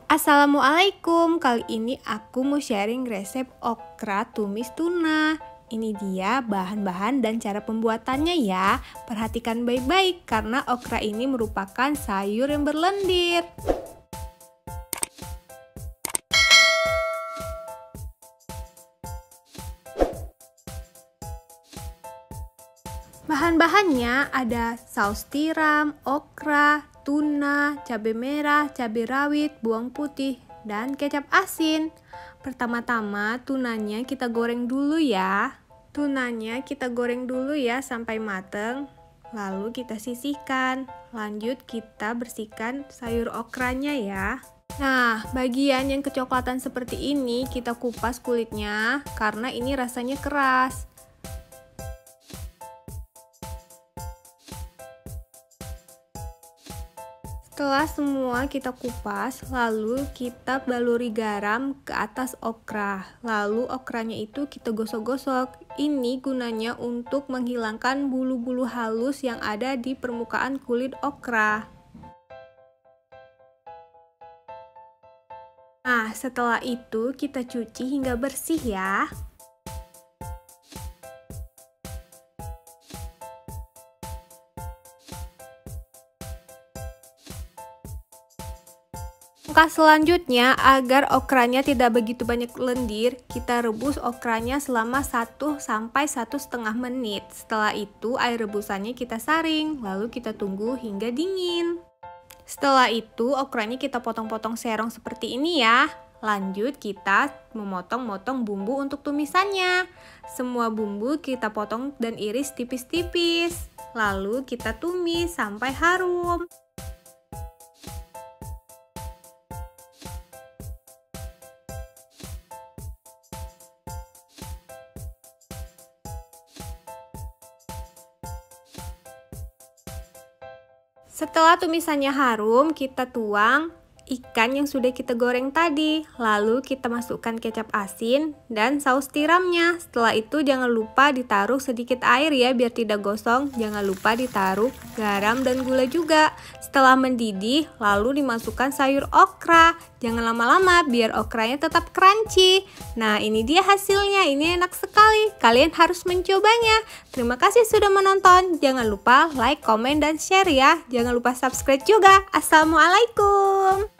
Assalamualaikum, kali ini aku mau sharing resep okra tumis tuna. Ini dia bahan-bahan dan cara pembuatannya ya. Perhatikan baik-baik karena okra ini merupakan sayur yang berlendir. Bahan-bahannya ada saus tiram, okra, tuna, cabai merah, cabai rawit, bawang putih, dan kecap asin. Pertama-tama tunanya kita goreng dulu ya. Tunanya kita goreng dulu ya sampai mateng. Lalu kita sisihkan. Lanjut kita bersihkan sayur okranya ya. Nah, bagian yang kecoklatan seperti ini kita kupas kulitnya karena ini rasanya keras. Setelah semua kita kupas, lalu kita baluri garam ke atas okra. Lalu okranya itu kita gosok-gosok. Ini gunanya untuk menghilangkan bulu-bulu halus yang ada di permukaan kulit okra. Nah, setelah itu kita cuci hingga bersih ya. Langkah selanjutnya, agar okranya tidak begitu banyak lendir, kita rebus okranya selama 1–1,5 menit. Setelah itu air rebusannya kita saring, lalu kita tunggu hingga dingin. Setelah itu okranya kita potong-potong serong seperti ini ya. Lanjut kita memotong-motong bumbu untuk tumisannya. Semua bumbu kita potong dan iris tipis-tipis. Lalu kita tumis sampai harum. Setelah tumisannya harum, kita tuang ikan yang sudah kita goreng tadi. Lalu kita masukkan kecap asin dan saus tiramnya. Setelah itu jangan lupa ditaruh sedikit air ya biar tidak gosong. Jangan lupa ditaruh garam dan gula juga. Setelah mendidih, lalu dimasukkan sayur okra. Jangan lama-lama biar okranya tetap crunchy. Nah, ini dia hasilnya. Ini enak sekali. Kalian harus mencobanya. Terima kasih sudah menonton. Jangan lupa like, komen, dan share ya. Jangan lupa subscribe juga. Assalamualaikum.